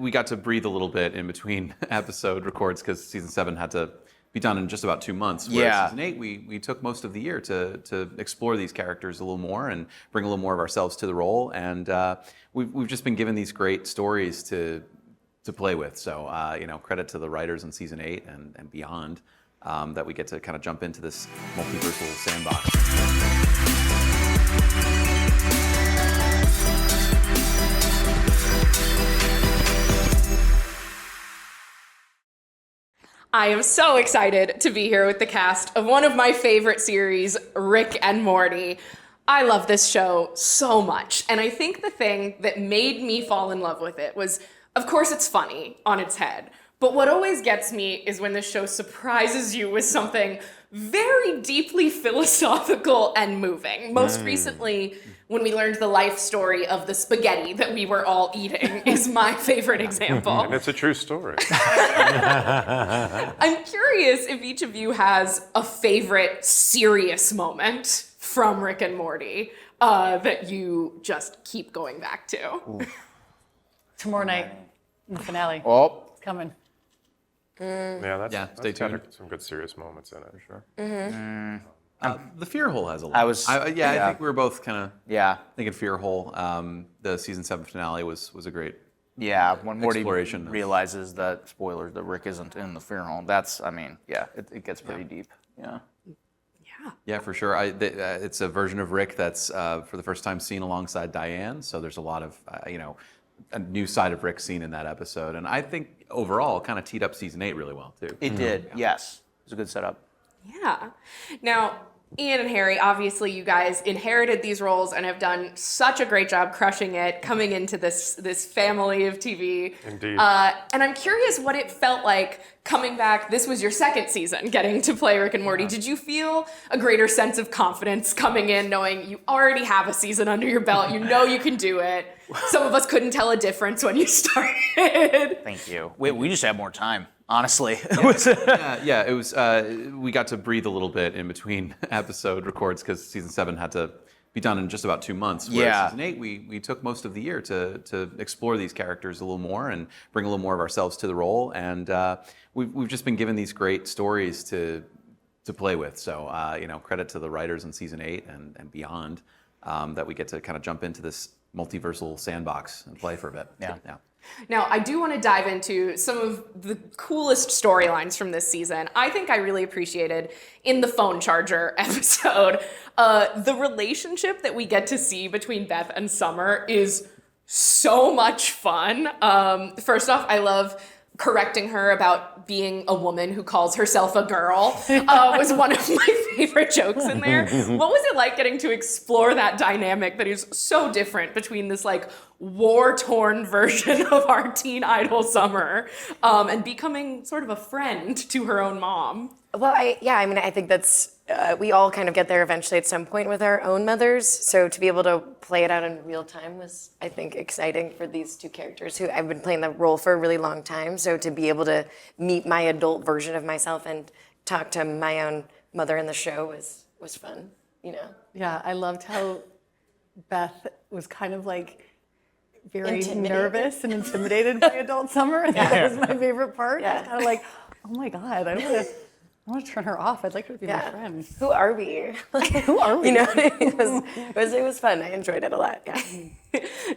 we got to breathe a little bit in between episode records because season 7 had to be done in just about 2 months. Whereas season 8, we took most of the year to explore these characters a little more and bring a little more of ourselves to the role. And we've just been given these great stories to play with. So credit to the writers in season 8 and beyond that we get to kind of jump into this multiversal sandbox. I am so excited to be here with the cast of one of my favorite series, Rick and Morty. I love this show so much, and I think the thing that made me fall in love with it was, of course, it's funny on its head, but what always gets me is when the show surprises you with something very deeply philosophical and moving. Most recently, when we learned the life story of the spaghetti that we were all eating is my favorite example. And it's a true story. I'm curious if each of you has a favorite serious moment from Rick and Morty that you just keep going back to. Tomorrow night, in the finale. Oh, It's coming. Stay tuned. Got some good serious moments in it. For sure. The Fear Hole has a lot. I think we were both kind of thinking Fear Hole. The season 7 finale was a great when Morty exploration realizes that, spoilers, that Rick isn't in the fear home, it gets pretty deep. Yeah, for sure. It's a version of Rick that's for the first time seen alongside Diane. So there's a lot of a new side of Rick seen in that episode, and I think overall kind of teed up season 8 really well too. It did. Yes, it was a good setup. Yeah. Now, Ian and Harry, obviously you guys inherited these roles and have done such a great job crushing it, coming into this family of TV. Indeed. And I'm curious what it felt like coming back. This was your second season, getting to play Rick and Morty. Did you feel a greater sense of confidence coming in, knowing you already have a season under your belt, you know you can do it? Some of us couldn't tell a difference when you started. Thank you. We just had more time. Honestly, it was. We got to breathe a little bit in between episode records because season 7 had to be done in just about 2 months. Whereas season 8, we took most of the year to explore these characters a little more and bring a little more of ourselves to the role. And we've just been given these great stories to play with. So credit to the writers in season 8 and beyond that we get to kind of jump into this multiversal sandbox and play for a bit. Yeah. Now, I do want to dive into some of the coolest storylines from this season. I think I really appreciated in the phone charger episode, the relationship that we get to see between Beth and Summer is so much fun. First off, I love correcting her about being a woman who calls herself a girl was one of my favorite jokes in there. What was it like getting to explore that dynamic that is so different between this like war-torn version of our teen idol Summer and becoming sort of a friend to her own mom? Well, I think that's, we all kind of get there eventually at some point with our own mothers. So to be able to play it out in real time was, I think, exciting for these two characters who I've been playing the role for a really long time. So to be able to meet my adult version of myself and talk to my own mother in the show was fun, Yeah, I loved how Beth was kind of like very Intimidated. nervous and intimidated by adult Summer. And that was my favorite part. Yeah. I was kind of like, oh my God, I want to turn her off. I'd like her to be my friend. Who are we? Who are we? It was fun. I enjoyed it a lot. Yeah.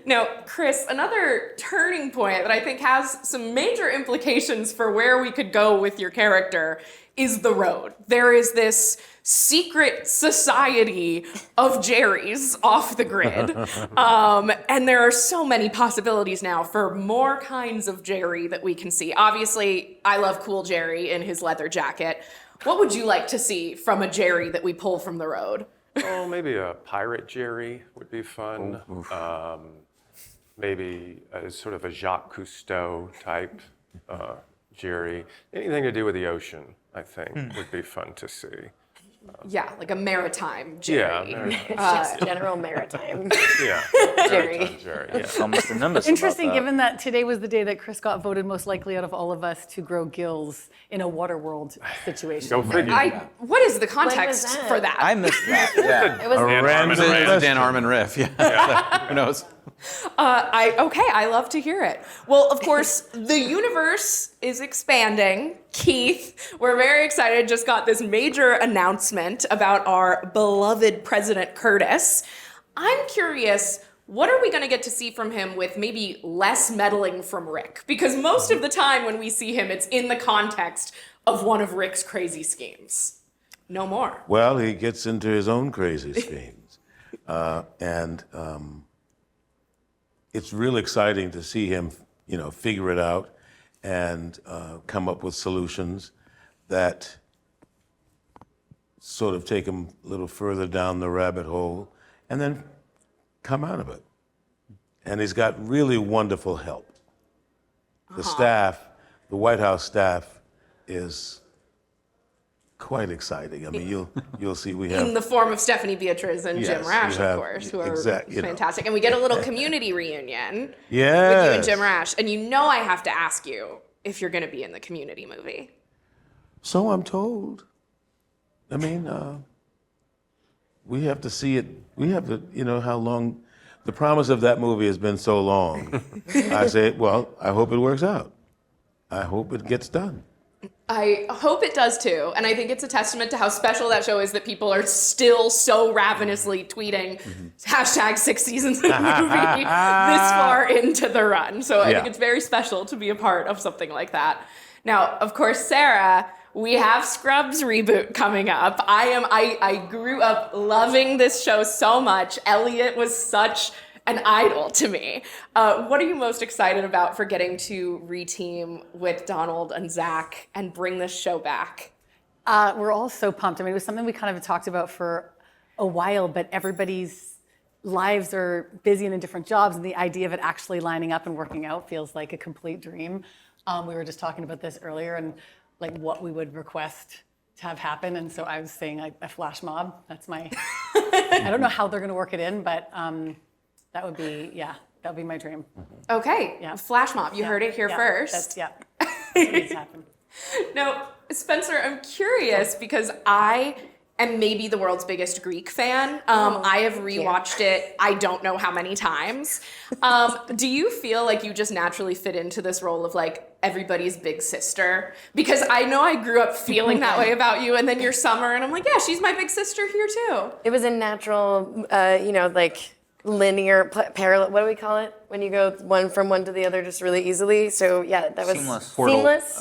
Now, Chris, another turning point that I think has some major implications for where we could go with your character is the road. There is this secret society of Jerrys off the grid. And there are so many possibilities now for more kinds of Jerry that we can see. Obviously, I love Cool Jerry in his leather jacket. What would you like to see from a Jerry that we pull from the road? Oh, maybe a pirate Jerry would be fun. Maybe sort of a Jacques Cousteau type Jerry. Anything to do with the ocean, I think, would be fun to see. Yeah, like a maritime Jerry. Yeah, Just general maritime. yeah. Jerry. Maritime Jerry. Yeah. Almost a nimbus. Interesting, given that today was the day that Chris got voted most likely out of all of us to grow gills in a water world situation. Go figure. What is the context that? for that? I missed that. Yeah. It was Dan Harmon It was riff. a Dan Harmon riff. Yeah. Who knows? I love to hear it. Well, of course, the universe is expanding. Keith, we're very excited. Just got this major announcement about our beloved President Curtis. I'm curious, what are we going to get to see from him with maybe less meddling from Rick? Because most of the time when we see him, it's in the context of one of Rick's crazy schemes. No more. Well, he gets into his own crazy schemes. It's real exciting to see him, figure it out and come up with solutions that sort of take him a little further down the rabbit hole and then come out of it. And he's got really wonderful help. The staff, the White House staff, is quite exciting. I mean, you'll see we have... In the form of Stephanie Beatriz and Jim Rash, of course, who are fantastic. And we get a little community reunion with you and Jim Rash. And I have to ask you if you're going to be in the Community movie. So I'm told. I mean, we have to see it. We have to, how long... The promise of that movie has been so long. I say, well, I hope it works out. I hope it gets done. I hope it does too. And I think it's a testament to how special that show is that people are still so ravenously tweeting hashtag 6 seasons of the movie this far into the run. So I think it's very special to be a part of something like that. Now, of course, Sarah, we have Scrubs reboot coming up. I grew up loving this show so much. Elliot was such an idol to me. What are you most excited about for getting to reteam with Donald and Zach and bring this show back? We're all so pumped. I mean, it was something we kind of talked about for a while, but everybody's lives are busy and in different jobs, and the idea of it actually lining up and working out feels like a complete dream. We were just talking about this earlier, and like what we would request to have happen. And so I was saying a flash mob. That's my, I don't know how they're going to work it in, but that would be my dream. Okay, flash mob. You heard it here first. That needs to happen. Now, Spencer, I'm curious because I am maybe the world's biggest Greek fan. I have rewatched it I don't know how many times. Do you feel like you just naturally fit into this role of like everybody's big sister? Because I know I grew up feeling that way about you, and then you're Summer, and I'm like, yeah, she's my big sister here too. It was a natural, like linear, parallel, what do we call it? When you go from one to the other just really easily. So yeah, that was Seamless. Seamless.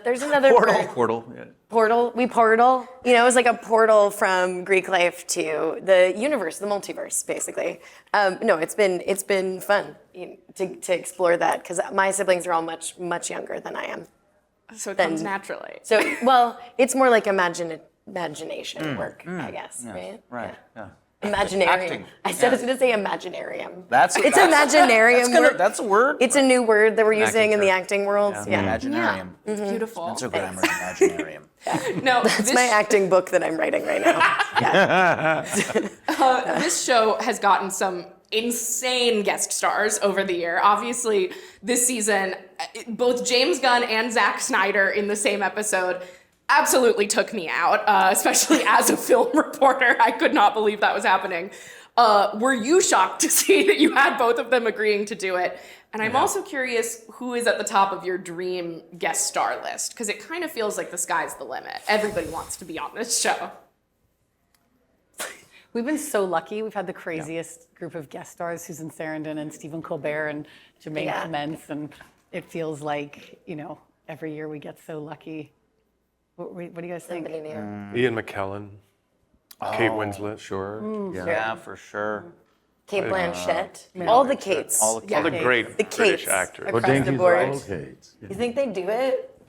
There's another Portal. Yeah. Portal. We portal. It was like a portal from Greek life to the universe, the multiverse, basically. No, it's been fun to explore that because my siblings are all much, much younger than I am. So it comes naturally. So, well, it's more like imagination work, I guess, right? Right. Yeah. Imaginarium. Acting. I was going to say imaginarium. It's imaginarium. That's a word. It's a new word that we're An using acting in the term. acting world. Yeah. Imaginarium. It's beautiful. Spencer Grammer's Imaginarium. No, That's my acting book that I'm writing right now. This show has gotten some insane guest stars over the year. Obviously, this season, both James Gunn and Zack Snyder in the same episode absolutely took me out, especially as a film reporter. I could not believe that was happening. Were you shocked to see that you had both of them agreeing to do it? And I'm also curious who is at the top of your dream guest star list, because it kind of feels like the sky's the limit. Everybody wants to be on this show. We've been so lucky. We've had the craziest group of guest stars, Susan Sarandon and Stephen Colbert and Jermaine Clements, and it feels like, every year we get so lucky. What do you guys think? Ian McKellen, Kate Winslet. Sure. Yeah, for sure. Kate Blanchett. All the Kates. All the great The British Kates. actors. Across the board. Okay. You think they do it?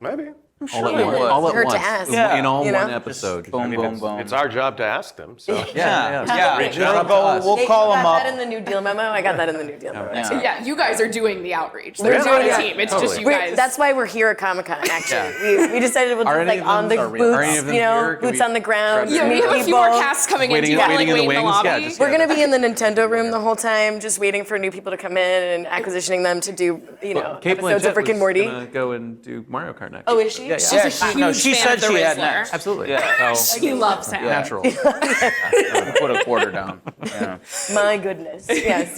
Maybe. All at Yeah. once. All at Hurt to once. ask. Yeah. In all You know? one episode. Boom, boom, It's, boom. it's our job to ask them. So Yeah. Reach out to We'll Hey, call you them got up. that in the New Deal memo? I got that in the New Deal memo. Yeah. Yeah, you guys are doing the outreach. We're There's not doing a it. team. It's just you guys. That's why we're here at Comic-Con, actually. We decided we'll Are do any like of on the them- boots, are any of them here? Can boots we on the ground. grab Yeah, we meet have a few more people. casts coming in. Do Waiting- you want to waiting like in the wait in the wings? Yeah, lobby? just- We're going to be in the Nintendo room the whole time, just waiting for new people to come in and acquisitioning them to do, Kate episodes of Blanchett Rick and Morty. was gonna go and do Mario Kart next. Oh, is she? Yeah, She's yeah. a huge No, she fan said of the she had Rizzler. next. Absolutely. Yeah. She loves him. Natural. Put a quarter down. Yeah. My goodness. Yes.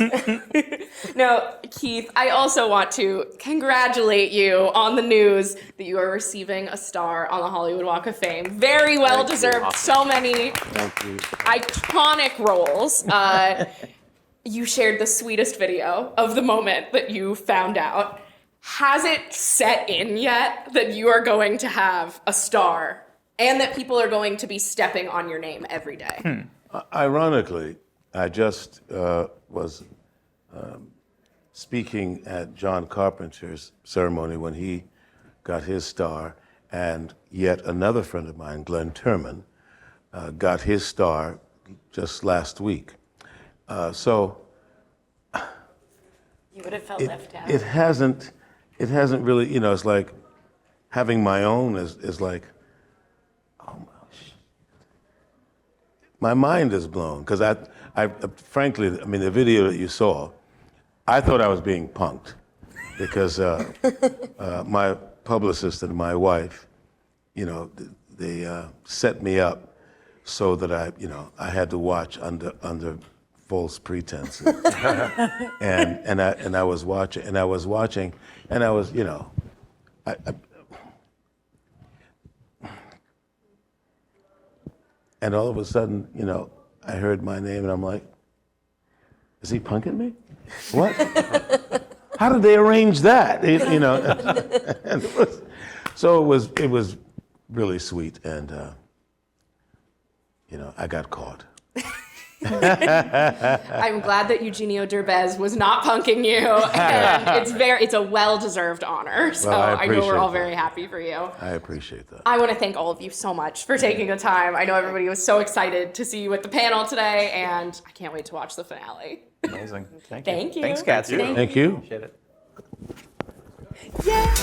No, Keith, I also want to congratulate you on the news that you are receiving a star on the Hollywood Walk of Fame. Very well deserved. So many iconic roles. You shared the sweetest video of the moment that you found out. Has it set in yet that you are going to have a star and that people are going to be stepping on your name every day? Ironically, I just was speaking at John Carpenter's ceremony when he got his star, and yet another friend of mine, Glenn Turman, got his star just last week. So You would have felt left out. it hasn't really, it's like having my own is like, oh my, my mind is blown. Because I frankly, I mean, the video that you saw, I thought I was being punked because my publicist and my wife, they set me up so that I had to watch under false pretenses. and I was watching, and I was, and all of a sudden, I heard my name, and I'm like, is he punking me? What? How did they arrange that? And it was really sweet, and I got caught. I'm glad that Eugenio Derbez was not punking you, and it's a well-deserved honor. So Well, I I know we're all appreciate very happy for you. I appreciate that. I want to thank all of you so much for taking the time. I know everybody was so excited to see you at the panel today, and I can't wait to watch the finale. Amazing. Thank you. Thank you. Thanks, Cassie. Thank you. Appreciate it. Yeah.